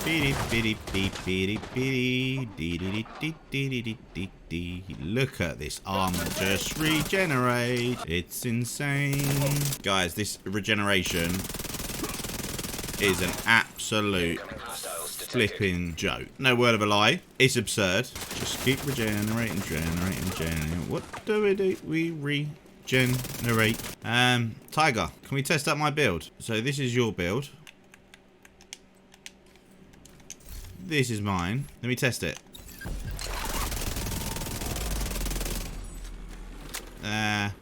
Look at this armor just regenerate. It's insane. Guys, this regeneration is an absolute flipping joke. No word of a lie. It's absurd. Just keep regenerating, generating. What do we do? We regenerate. Tiger, can we test out my build? So this is your build. This is mine. Let me test it.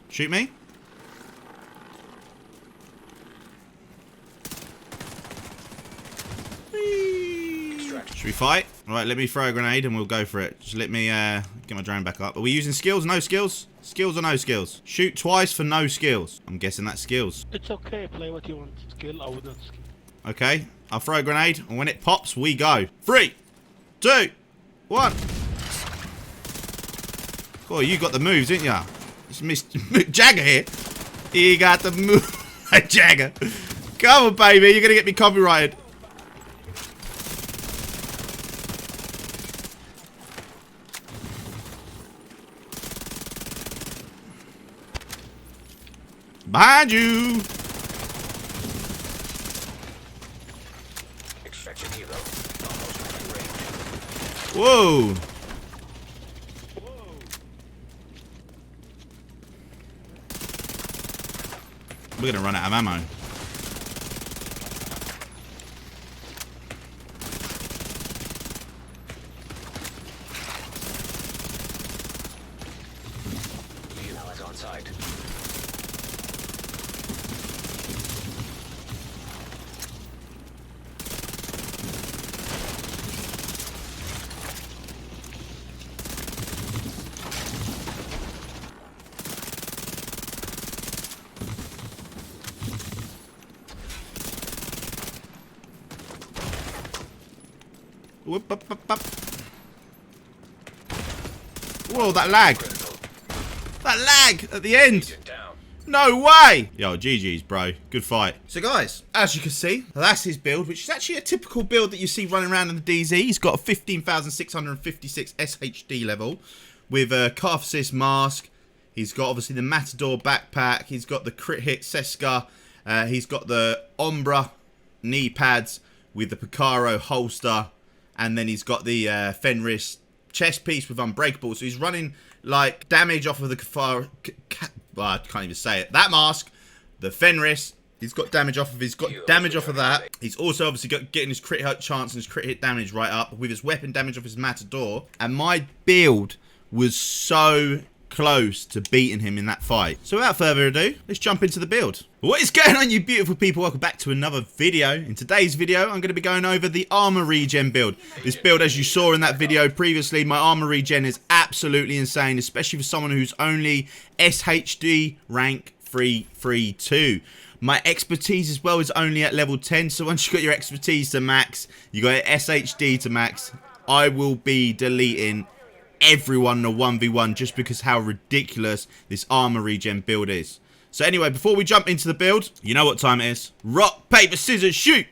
Shoot me. Should we fight? Alright, let me throw a grenade and we'll go for it. Just let me get my drone back up. Are we using skills? No skills? Skills or no skills? Shoot twice for no skills. I'm guessing that's skills. It's okay, play what you want. Skill, I would not skill. Okay, I'll throw a grenade, and when it pops, we go. 3, 2, 1. Oh, you got the moves, didn't ya? It's Mr. Jagger here. He got the move. Jagger. Come on, baby. You're going to get me copyrighted. Behind you. Whoa. We're gonna run out of ammo. On site. Whoop, up, up, up. Whoa, that lag. That lag at the end. No way. Yo, GG's, bro. Good fight. So, guys, as you can see, that's his build, which is actually a typical build that you see running around in the DZ. He's got a 15,656 SHD level with a calf assist mask. He's got, obviously, the Matador backpack. He's got the crit hit Seska. He's got the Ombra knee pads with the Picaro holster. And then he's got the Fenris chest piece with Unbreakable. So he's running, like, damage off of the Kafar... Well, I can't even say it. That mask, the Fenris, he's got damage off of that. He's also obviously got getting his crit hit chance and his crit hit damage right up with his weapon damage off his Matador. And my build was so close to beating him in that fight. So without further ado, let's jump into the build. What is going on, you beautiful people? Welcome back to another video. In today's video, I'm going to be going over the armor regen build. This build, as you saw in that video previously, my armor regen is absolutely insane, especially for someone who's only SHD rank 332. My expertise as well is only at level 10, so once you got your expertise to max, you got your SHD to max, I will be deleting everyone in a 1v1 just because how ridiculous this armor regen build is. So anyway, before we jump into the build, you know what time it is. Rock, paper, scissors, shoot!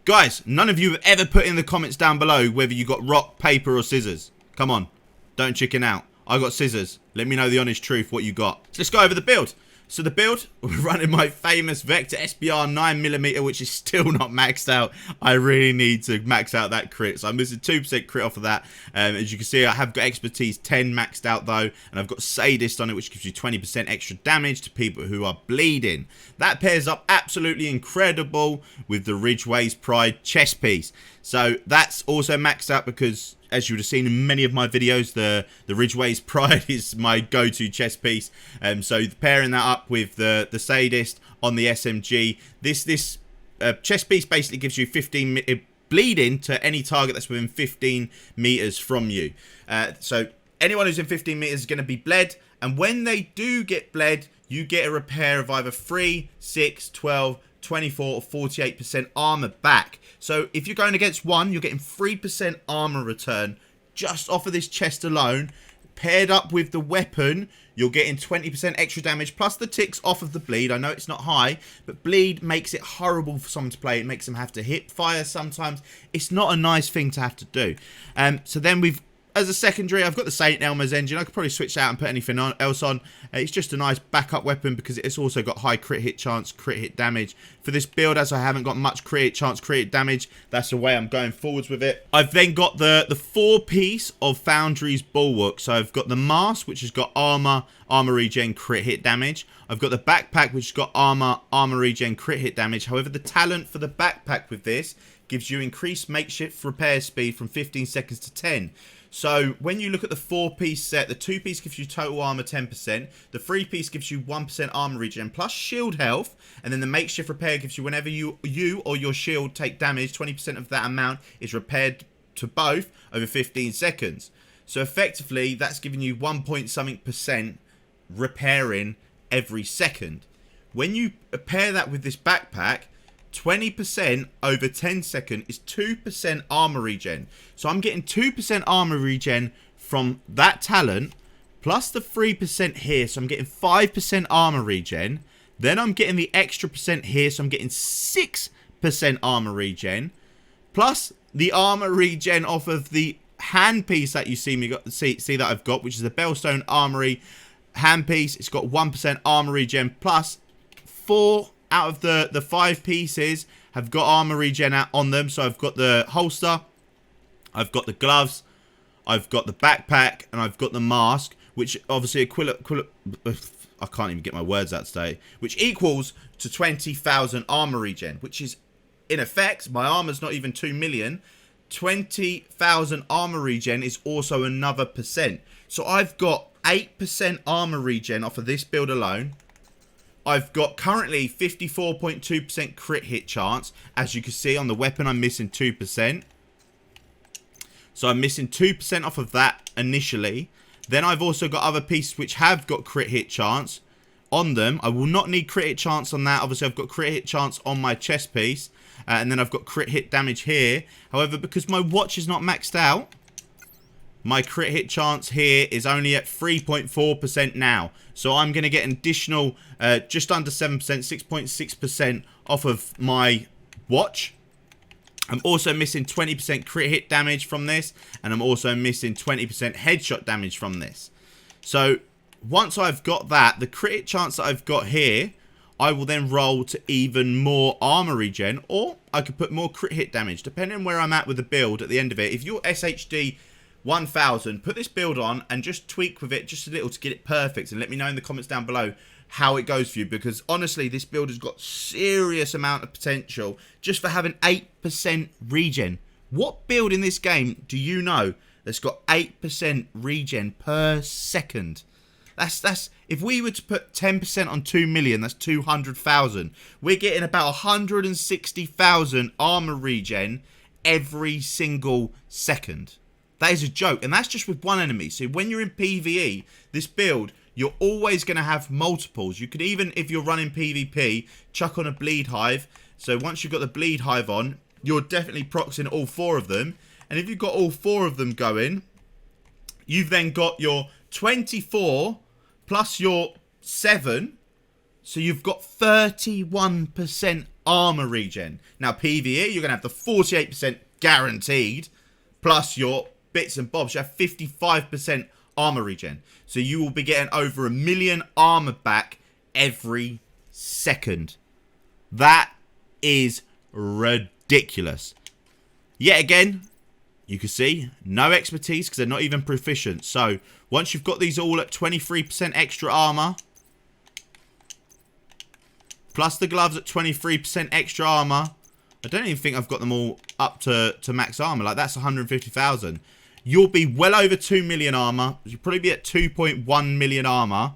Guys, none of you have ever put in the comments down below whether you got rock, paper or scissors. Come on, don't chicken out. I got scissors. Let me know the honest truth what you got. So let's go over the build. So the build, we're running my famous Vector SBR 9mm, which is still not maxed out. I really need to max out that crit. So I'm missing 2% crit off of that. As you can see, I have got Expertise 10 maxed out though. And I've got Sadist on it, which gives you 20% extra damage to people who are bleeding. That pairs up absolutely incredible with the Ridgeway's Pride chest piece. So that's also maxed out because, as you would have seen in many of my videos, the Ridgeway's Pride is my go-to chest piece. So pairing that up with the Sadist on the SMG, this chest piece basically gives you 15 bleeding to any target that's within 15 meters from you. So anyone who's in 15 meters is going to be bled, and when they do get bled, you get a repair of either 3, 6, 12, 24 or 48% armor back. So if you're going against one, you're getting 3% armor return just off of this chest alone. Paired up with the weapon, you're getting 20% extra damage plus the ticks off of the bleed. I know it's not high, but bleed makes it horrible for someone to play. It makes them have to hip fire sometimes. It's not a nice thing to have to do. So then we've, as a secondary, I've got the St. Elmo's engine. I could probably switch out and put anything else on. It's just a nice backup weapon because it's also got high crit hit chance, crit hit damage. For this build, as I haven't got much crit hit chance, crit hit damage, that's the way I'm going forwards with it. I've then got the 4-piece of Foundry's Bulwark. So I've got the mask, which has got armor regen, crit hit damage. I've got the backpack, which has got armor regen, crit hit damage. However, the talent for the backpack with this gives you increased makeshift repair speed from 15 seconds to 10. So when you look at the 4-piece set, the 2-piece gives you total armor 10%, the 3-piece gives you 1% armor regen plus shield health, and then the makeshift repair gives you whenever you or your shield take damage, 20% of that amount is repaired to both over 15 seconds. So effectively, that's giving you 1 point something percent repairing every second. When you pair that with this backpack, 20% over 10 seconds is 2% armor regen. So I'm getting 2% armor regen from that talent, plus the 3% here. So I'm getting 5% armor regen. Then I'm getting the extra percent here. So I'm getting 6% armor regen. Plus the armor regen off of the handpiece that you see that I've got, which is the Bellstone Armory handpiece. It's got 1% armor regen plus 4 out of the 5 pieces have got armor regen on them. So I've got the holster, I've got the gloves, I've got the backpack, and I've got the mask, which obviously I can't even get my words out today, which equals to 20,000 armor regen, which is in effect, my armor's not even 2 million. 20,000 armor regen is also another percent. So I've got 8% armor regen off of this build alone. I've got currently 54.2% crit hit chance. As you can see on the weapon, I'm missing 2%. So I'm missing 2% off of that initially. Then I've also got other pieces which have got crit hit chance on them. I will not need crit hit chance on that. Obviously, I've got crit hit chance on my chest piece. And then I've got crit hit damage here. However, because my watch is not maxed out, my crit hit chance here is only at 3.4% now. So I'm going to get an additional just under 7%, 6.6% off of my watch. I'm also missing 20% crit hit damage from this. And I'm also missing 20% headshot damage from this. So once I've got that, the crit hit chance that I've got here, I will then roll to even more armor regen. Or I could put more crit hit damage, depending on where I'm at with the build at the end of it. If you're SHD 1000, put this build on and just tweak with it just a little to get it perfect, and let me know in the comments down below how it goes for you, because honestly this build has got serious amount of potential just for having 8% regen. What build in this game do you know that's got 8% regen per second? That's if we were to put 10% on 2 million, that's 200,000. We're getting about 160,000 armor regen every single second. That is a joke, and that's just with one enemy. So when you're in PvE, this build, you're always going to have multiples. You could even, if you're running PvP, chuck on a bleed hive. So once you've got the bleed hive on, you're definitely proxing all 4 of them. And if you've got all 4 of them going, you've then got your 24 plus your 7. So you've got 31% armor regen. Now PvE, you're going to have the 48% guaranteed, plus your bits and bobs. You have 55% armor regen. So you will be getting over 1 million armor back every second. That is ridiculous. Yet again, you can see no expertise because they're not even proficient. So once you've got these all at 23% extra armor, plus the gloves at 23% extra armor, I don't even think I've got them all up to max armor. Like, that's 150,000. You'll be well over 2 million armor. You'll probably be at 2.1 million armor.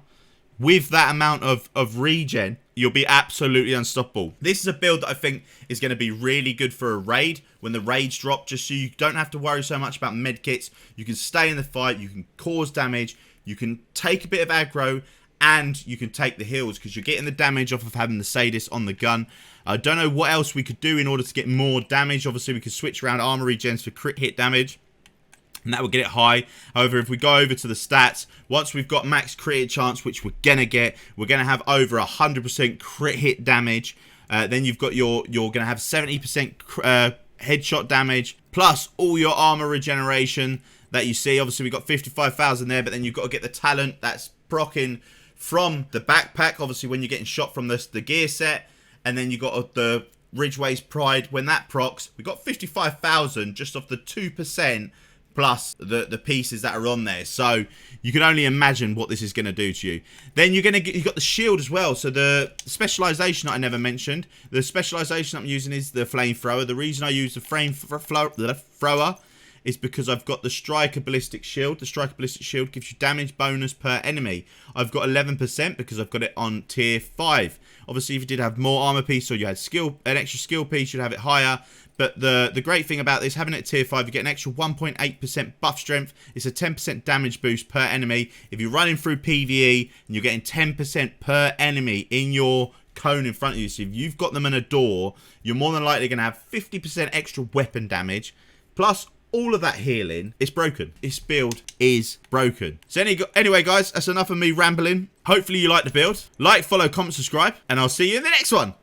With that amount of regen, you'll be absolutely unstoppable. This is a build that I think is going to be really good for a raid. When the raids drop, just so you don't have to worry so much about medkits. You can stay in the fight. You can cause damage. You can take a bit of aggro. And you can take the heals because you're getting the damage off of having the Sadist on the gun. I don't know what else we could do in order to get more damage. Obviously, we could switch around armor regens for crit hit damage. and that will get it high. However, if we go over to the stats, once we've got max crit hit chance, which we're gonna get, we're gonna have over 100% crit hit damage. Then you've got you're gonna have 70% headshot damage, plus all your armor regeneration that you see. Obviously, we got 55,000 there, but then you've got to get the talent that's proccing from the backpack. Obviously, when you're getting shot from the gear set, and then you got the Ridgeway's Pride. When that procs, we got 55,000 just off the 2%. Plus the pieces that are on there, so you can only imagine what this is going to do to you. Then you've got the shield as well. So the specialization that I never mentioned, the specialization I'm using is the flamethrower. The reason I use the flamethrower is because I've got the striker ballistic shield. The striker ballistic shield gives you damage bonus per enemy. I've got 11% because I've got it on tier 5. Obviously, if you did have more armor piece or you had an extra skill piece, you'd have it higher. But the great thing about this, having it at tier 5, you get an extra 1.8% buff strength. It's a 10% damage boost per enemy. If you're running through PvE and you're getting 10% per enemy in your cone in front of you, so if you've got them in a door, you're more than likely going to have 50% extra weapon damage. Plus, all of that healing is broken. This build is broken. So anyway, guys, that's enough of me rambling. Hopefully you like the build. Like, follow, comment, subscribe, and I'll see you in the next one.